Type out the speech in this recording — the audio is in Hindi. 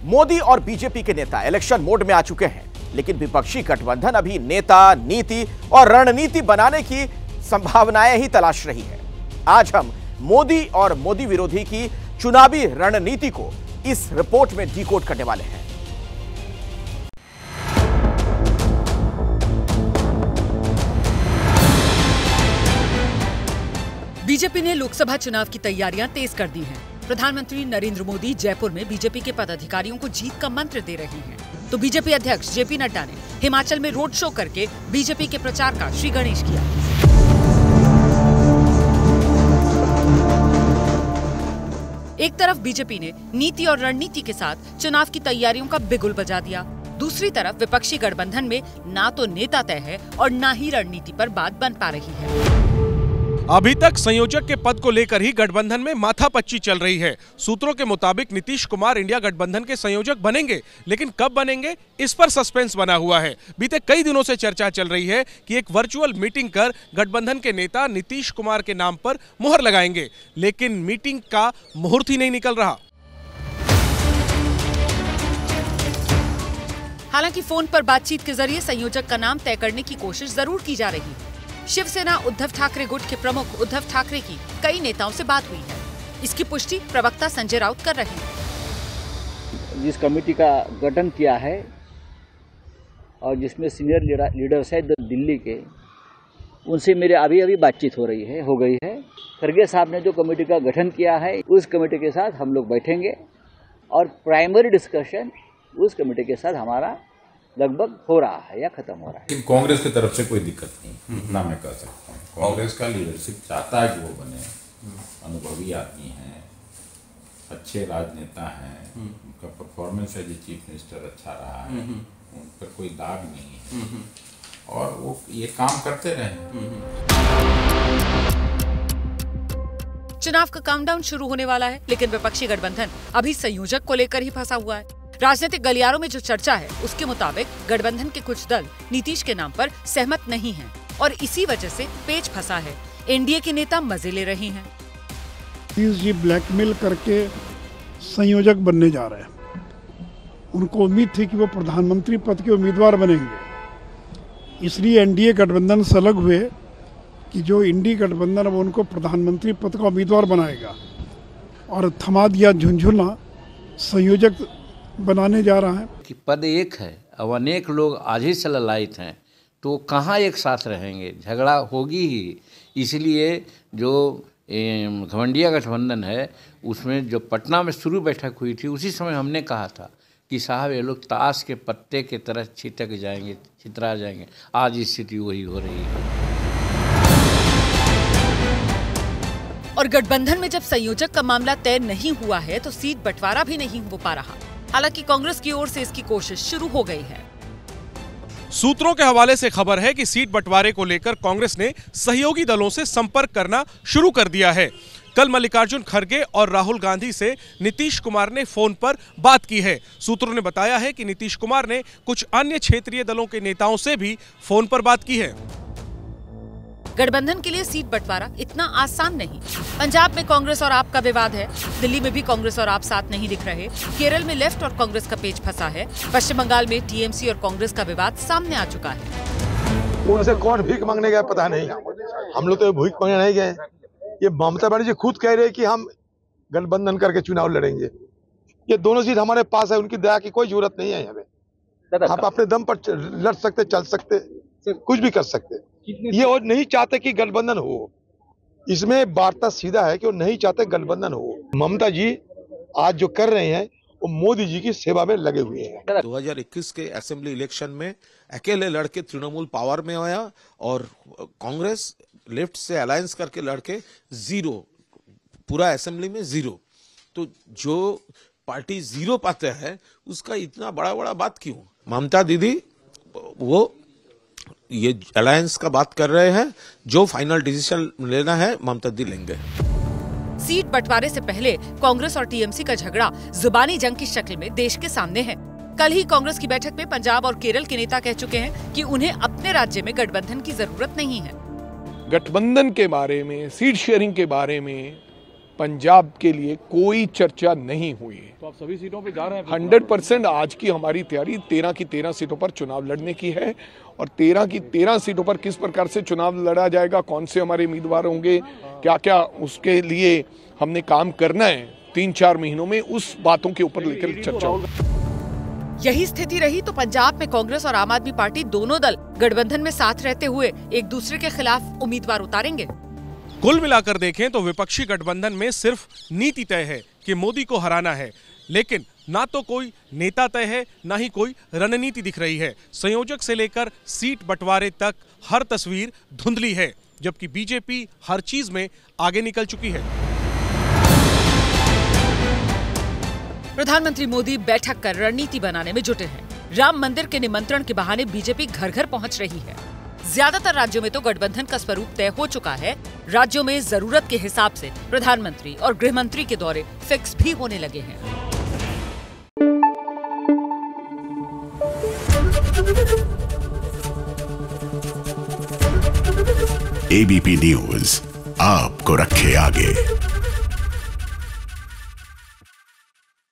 मोदी और बीजेपी के नेता इलेक्शन मोड में आ चुके हैं, लेकिन विपक्षी गठबंधन अभी नेता, नीति और रणनीति बनाने की संभावनाएं ही तलाश रही है। आज हम मोदी और मोदी विरोधी की चुनावी रणनीति को इस रिपोर्ट में डिकोड करने वाले हैं। बीजेपी ने लोकसभा चुनाव की तैयारियां तेज कर दी हैं। प्रधानमंत्री नरेंद्र मोदी जयपुर में बीजेपी के पदाधिकारियों को जीत का मंत्र दे रहे हैं, तो बीजेपी अध्यक्ष जेपी नड्डा ने हिमाचल में रोड शो करके बीजेपी के प्रचार का श्री गणेश किया। एक तरफ बीजेपी ने नीति और रणनीति के साथ चुनाव की तैयारियों का बिगुल बजा दिया, दूसरी तरफ विपक्षी गठबंधन में ना तो नेता तय है और ना ही रणनीति पर बात बन पा रही है। अभी तक संयोजक के पद को लेकर ही गठबंधन में माथापच्ची चल रही है। सूत्रों के मुताबिक नीतीश कुमार इंडिया गठबंधन के संयोजक बनेंगे, लेकिन कब बनेंगे इस पर सस्पेंस बना हुआ है। बीते कई दिनों से चर्चा चल रही है कि एक वर्चुअल मीटिंग कर गठबंधन के नेता नीतीश कुमार के नाम पर मुहर लगाएंगे, लेकिन मीटिंग का मुहूर्त ही नहीं निकल रहा। हालांकि फोन पर बातचीत के जरिए संयोजक का नाम तय करने की कोशिश जरूर की जा रही है। शिवसेना उद्धव ठाकरे गुट के प्रमुख उद्धव ठाकरे की कई नेताओं से बात हुई है। इसकी पुष्टि प्रवक्ता संजय राउत कर रहे हैं। जिस कमेटी का गठन किया है और जिसमें सीनियर लीडर्स है दिल्ली के, उनसे मेरे अभी बातचीत हो गई है। खरगे साहब ने जो कमेटी का गठन किया है, उस कमेटी के साथ हम लोग बैठेंगे और प्राइमरी डिस्कशन उस कमेटी के साथ हमारा लगभग हो रहा है या खत्म हो रहा है। कांग्रेस की तरफ से कोई दिक्कत नहीं, इतना मैं कह सकता हूँ। कांग्रेस का लीडरशिप चाहता है कि वो बने, अनुभवी आदमी हैं, अच्छे राजनेता हैं, उनका performance as a chief minister अच्छा रहा है, उन पर कोई दाग नहीं है और वो ये काम करते रहे। चुनाव का काउंटडाउन शुरू होने वाला है, लेकिन विपक्षी गठबंधन अभी संयोजक को लेकर ही फंसा हुआ है। राजनीतिक गलियारों में जो चर्चा है, उसके मुताबिक गठबंधन के कुछ दल नीतीश के नाम पर सहमत नहीं हैं और इसी वजह से पेच फंसा है। एनडीए के नेता मजे ले रहे हैं। नीतीश जी ब्लैकमेल करके संयोजक बनने जा रहे हैं। उनको उम्मीद थी कि वो प्रधानमंत्री पद के उम्मीदवार बनेंगे, इसलिए एनडीए गठबंधन से अलग हुए कि जो इंडी गठबंधन अब उनको प्रधानमंत्री पद का उम्मीदवार बनाएगा और थमा दिया झुंझुना संयोजक बनाने जा रहा है। कि पद एक है, अब अनेक लोग आज ही से ललायित हैं, तो कहाँ एक साथ रहेंगे, झगड़ा होगी ही। इसलिए जो घमंडिया गठबंधन है, उसमें जो पटना में शुरू बैठक हुई थी, उसी समय हमने कहा था कि साहब ये लोग ताश के पत्ते की तरह छिटक जाएंगे, छितरा जाएंगे। आज स्थिति वही हो रही है। और गठबंधन में जब संयोजक का मामला तय नहीं हुआ है, तो सीट बंटवारा भी नहीं हो पा रहा। हालांकि कांग्रेस की ओर से इसकी कोशिश शुरू हो गई है। सूत्रों के हवाले से खबर है कि सीट बंटवारे को लेकर कांग्रेस ने सहयोगी दलों से संपर्क करना शुरू कर दिया है। कल मल्लिकार्जुन खड़गे और राहुल गांधी से नीतीश कुमार ने फोन पर बात की है। सूत्रों ने बताया है कि नीतीश कुमार ने कुछ अन्य क्षेत्रीय दलों के नेताओं से भी फोन पर बात की है। गठबंधन के लिए सीट बंटवारा इतना आसान नहीं। पंजाब में कांग्रेस और आप का विवाद है, दिल्ली में भी कांग्रेस और आप साथ नहीं दिख रहे, केरल में लेफ्ट और कांग्रेस का पेच फंसा है, पश्चिम बंगाल में टीएमसी और कांग्रेस का विवाद सामने आ चुका है। उनसे कौन भीख मांगने गया पता नहीं, हम लोग तो भीख मांगने नहीं गए। ये ममता बनर्जी खुद कह रहे कि हम गठबंधन करके चुनाव लड़ेंगे। ये दोनों सीट हमारे पास है, उनकी दया की कोई जरूरत नहीं है हमें। हम अपने दम पर लड़ सकते, चल सकते, कुछ भी कर सकते। ये और नहीं चाहते कि गठबंधन हो। इसमें वार्ता सीधा है कि वो नहीं चाहते गठबंधन हो। ममता जी आज जो कर रहे हैं वो मोदी जी की सेवा में लगे हुए हैं। 2021 के असेंबली इलेक्शन में अकेले लड़के तृणमूल पावर में आया और कांग्रेस लेफ्ट से अलायंस करके लड़के जीरो, पूरा असेंबली में जीरो। तो जो पार्टी जीरो पाते हैं उसका इतना बड़ा बात क्यों? ममता दीदी वो ये अलायंस का बात कर रहे हैं, जो फाइनल डिसीजन लेना है ममता दी लेंगे। सीट बंटवारे से पहले कांग्रेस और टीएमसी का झगड़ा जुबानी जंग की शक्ल में देश के सामने है। कल ही कांग्रेस की बैठक में पंजाब और केरल के नेता कह चुके हैं कि उन्हें अपने राज्य में गठबंधन की जरूरत नहीं है। गठबंधन के बारे में, सीट शेयरिंग के बारे में पंजाब के लिए कोई चर्चा नहीं हुई है। तो आप सभी सीटों पे जा रहे हैं? 100% आज की हमारी तैयारी 13 की 13 सीटों पर चुनाव लड़ने की है और 13 की 13 सीटों पर किस प्रकार से चुनाव लड़ा जाएगा, कौन से हमारे उम्मीदवार होंगे, क्या क्या उसके लिए हमने काम करना है 3-4 महीनों में, उस बातों के ऊपर लेकर चर्चा होगी। यही स्थिति रही तो पंजाब में कांग्रेस और आम आदमी पार्टी दोनों दल गठबंधन में साथ रहते हुए एक दूसरे के खिलाफ उम्मीदवार उतारेंगे। कुल मिलाकर देखें तो विपक्षी गठबंधन में सिर्फ नीति तय है कि मोदी को हराना है, लेकिन ना तो कोई नेता तय है, ना ही कोई रणनीति दिख रही है। संयोजक से लेकर सीट बंटवारे तक हर तस्वीर धुंधली है, जबकि बीजेपी हर चीज में आगे निकल चुकी है। प्रधानमंत्री मोदी बैठक कर रणनीति बनाने में जुटे हैं। राम मंदिर के निमंत्रण के बहाने बीजेपी घर घर पहुंच रही है। ज्यादातर राज्यों में तो गठबंधन का स्वरूप तय हो चुका है। राज्यों में जरूरत के हिसाब से प्रधानमंत्री और गृह मंत्री के दौरे फिक्स भी होने लगे हैं। एबीपी न्यूज आपको रखे आगे।